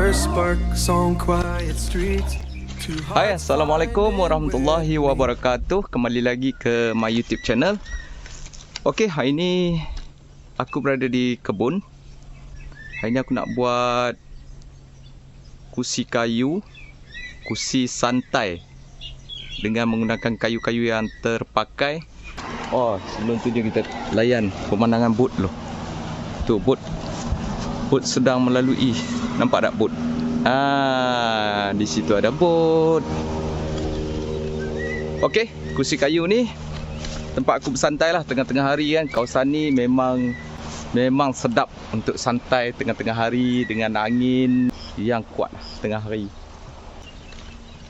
first sparks on quiet streets. Hai, Assalamualaikum warahmatullahi wabarakatuh. Kembali lagi ke my YouTube channel. Okey, hari ni aku berada di kebun. Hari ni aku nak buat kursi kayu, kursi santai dengan menggunakan kayu-kayu yang terpakai. Oh, sebelum tu jom kita layan pemandangan bot dulu. Tu bot sedang melalui. Nampak tak bot? Di situ ada bot. Okey, kursi kayu ni tempat aku bersantai lah tengah-tengah hari kan. Kawasan ni memang sedap untuk santai tengah-tengah hari dengan angin yang kuat lah tengah hari.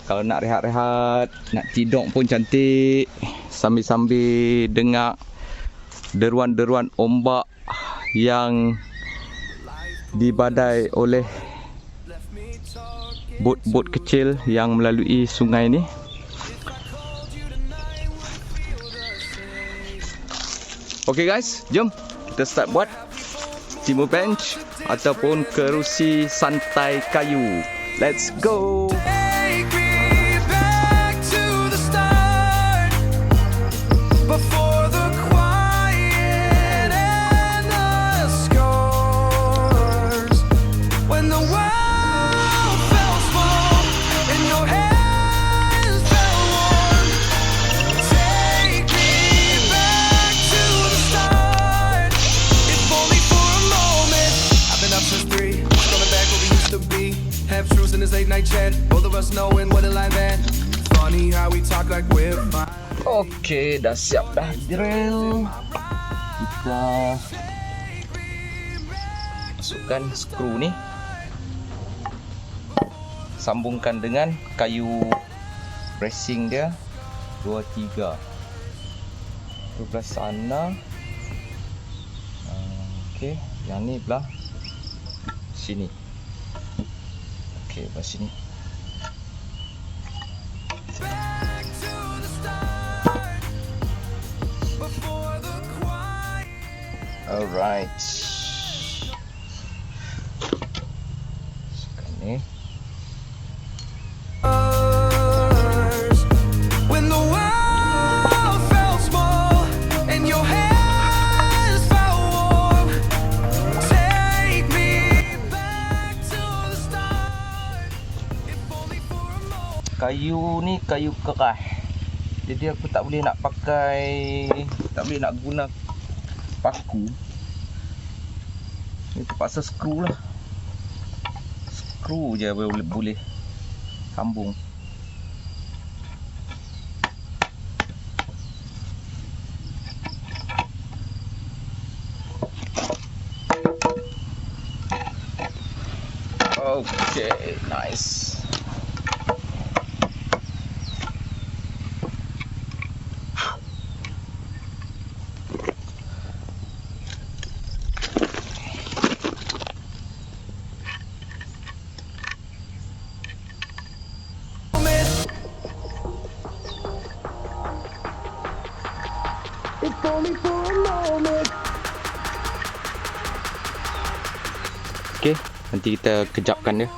Kalau nak rehat-rehat, nak tidur pun cantik, sambil-sambil dengar deruan-deruan ombak yang dibadai oleh bot-bot kecil yang melalui sungai ni. Okay guys, jom kita start buat timur bench ataupun kerusi santai kayu. Let's go. Okey, dah siap dah drill. Kita masukkan skru ni, sambungkan dengan kayu bracing dia 2, 3 belah sana. Okey, yang ni belah sini. Okey, belah sini. Alright. Sekarang ni. Kayu ni kayu keras. Jadi aku tak boleh nak guna paku. Ni terpaksa skru lah. Skru je boleh sambung. Okay, nice. Okey, nanti kita kejapkan dia.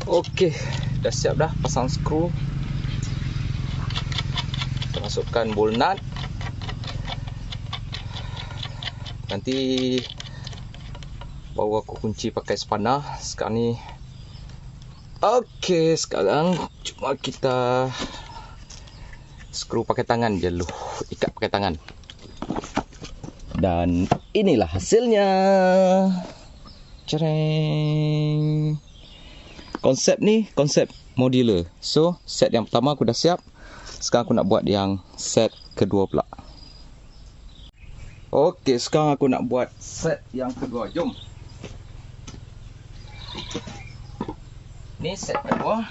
Okey, dah siap dah pasang skru. Kita masukkan bolt nut. Nanti baru aku kunci pakai spanner. Sekarang ni okey, sekarang cuma kita skru pakai tangan je dulu. Ikat pakai tangan. Dan inilah hasilnya. Cereng. Konsep ni konsep modular. So, set yang pertama aku dah siap. Sekarang aku nak buat yang set kedua pula. Okey, sekarang aku nak buat set yang kedua. Jom. Ni set kedua.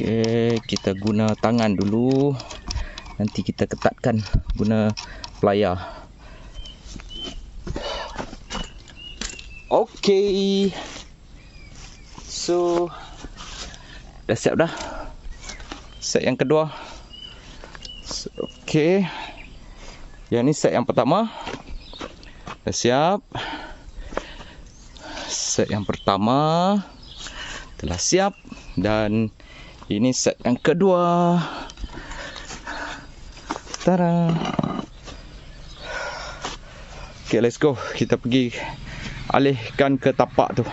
Okey, kita guna tangan dulu. Nanti kita ketatkan guna pelayar. Okey. So dah siap dah. Set yang kedua. Okey. Yang ni set yang pertama. Dah siap. Set yang pertama telah siap. Dan ini set yang kedua. Tada. Okay, let's go. Kita pergi alihkan ke tapak tu.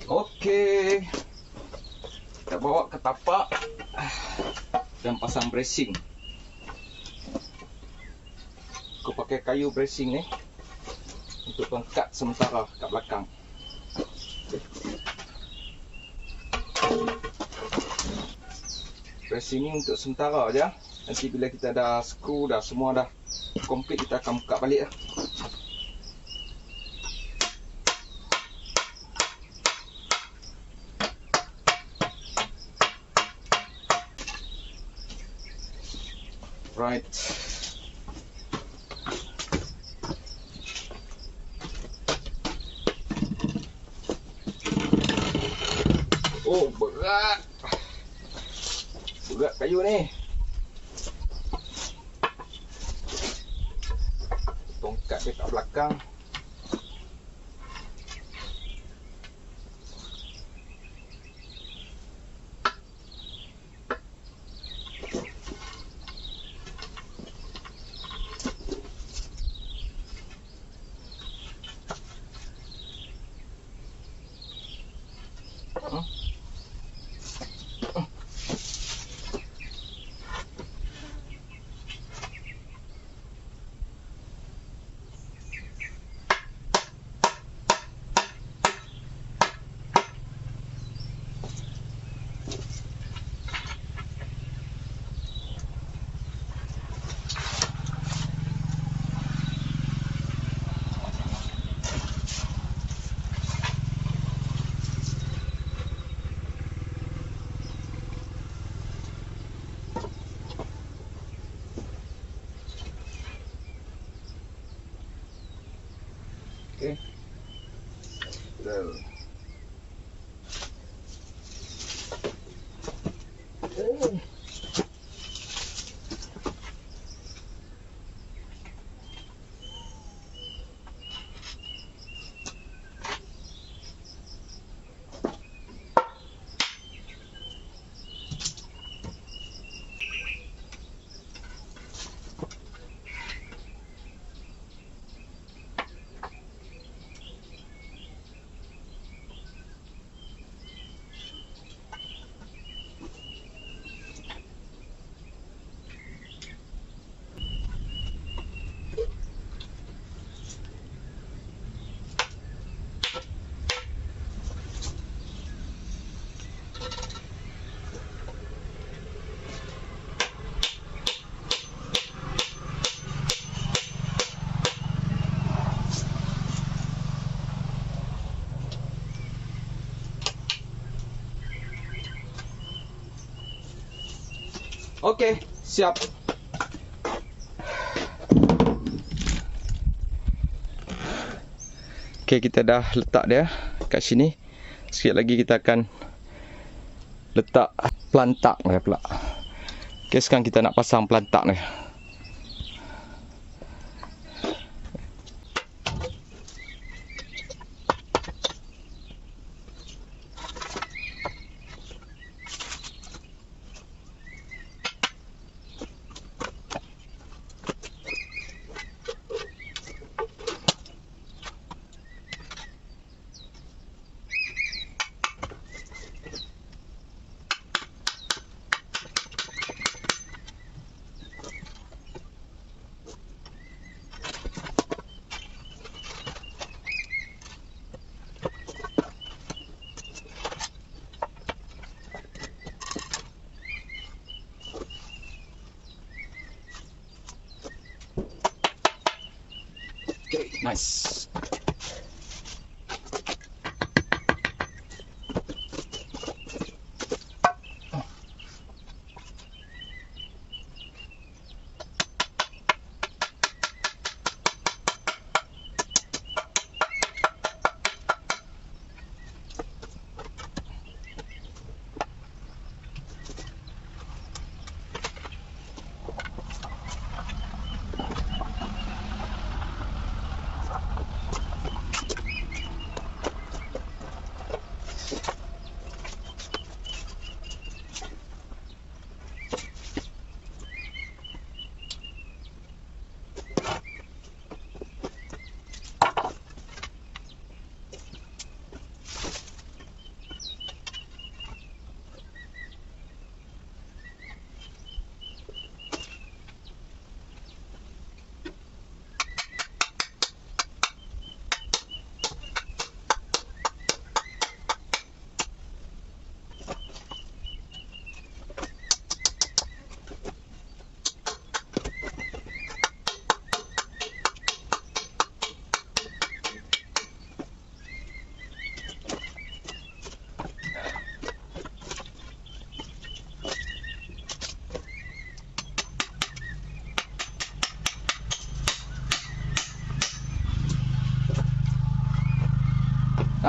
Okay, kita bawa ke tapak dan pasang bracing. Aku pakai kayu bracing ni untuk pengkat sementara kat belakang. Bracing ni untuk sementara aja. Nanti bila kita dah skru dah semua dah komplit, kita akan buka balik lah. Right. Oh, berat. Berat kayu ni. Tongkat dia kat belakang. Okay. Okey, siap. Okey, kita dah letak dia kat sini. Sikit lagi kita akan letak pelantak dia pula. Okey, sekarang kita nak pasang pelantak ni. Okay, nice.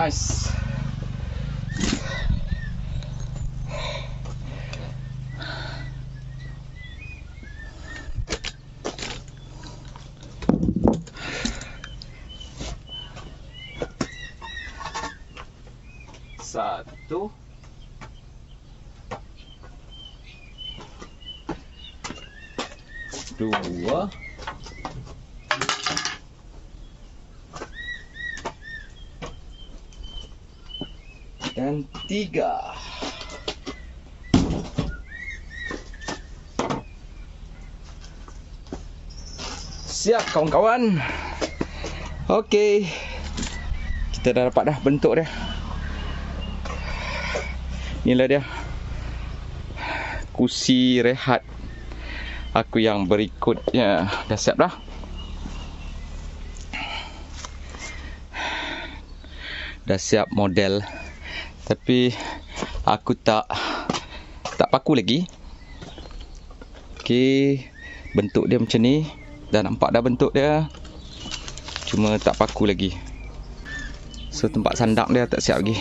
Nice. Satu. Dua. Dan tiga. Siap kawan-kawan. Okey. Kita dah dapat dah bentuk dia. Inilah dia. Kursi rehat aku yang berikutnya. Dah siap dah. Dah siap model. Tapi aku tak paku lagi. Okey, bentuk dia macam ni. Dah nampak dah bentuk dia. Cuma tak paku lagi. So tempat sandak dia tak siap lagi.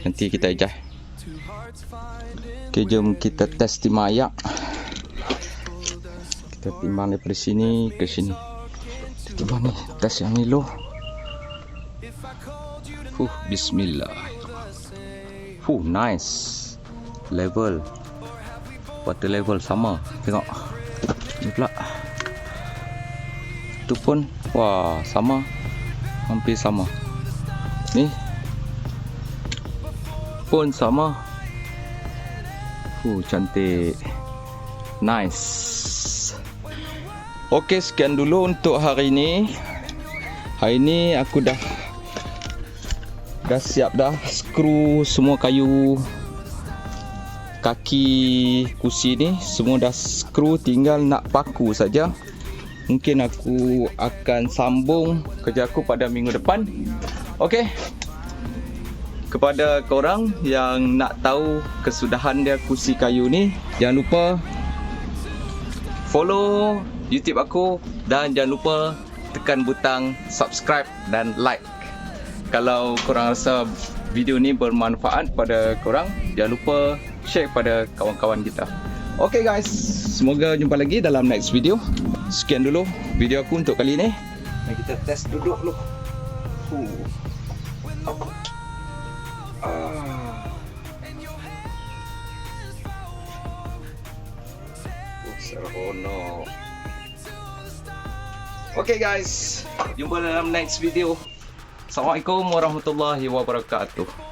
Nanti kita adjust. Okey, jom kita test timah ayak. Kita timbang daripada sini ke sini. Timbang ni, test yang ni low. Bismillah. Nice. Level. Water level sama. Tengok. Ni pula. Tu pun wah, sama. Hampir sama. Ni pun sama. Cantik. Nice. Okey, sekian dulu untuk hari ini. Hari ini aku dah siap dah skru semua kayu kaki kursi ni semua dah skru, tinggal nak paku saja. Mungkin aku akan sambung kerja aku pada minggu depan. Okey. Kepada korang yang nak tahu kesudahan dia kursi kayu ni, jangan lupa follow YouTube aku dan jangan lupa tekan butang subscribe dan like. Kalau korang rasa video ni bermanfaat pada korang, jangan lupa share pada kawan-kawan kita. Okay guys, semoga jumpa lagi dalam next video. Sekian dulu video aku untuk kali ni. Mari kita test duduk dulu. Seronok. Okay guys, jumpa dalam next video. Assalamualaikum warahmatullahi wabarakatuh.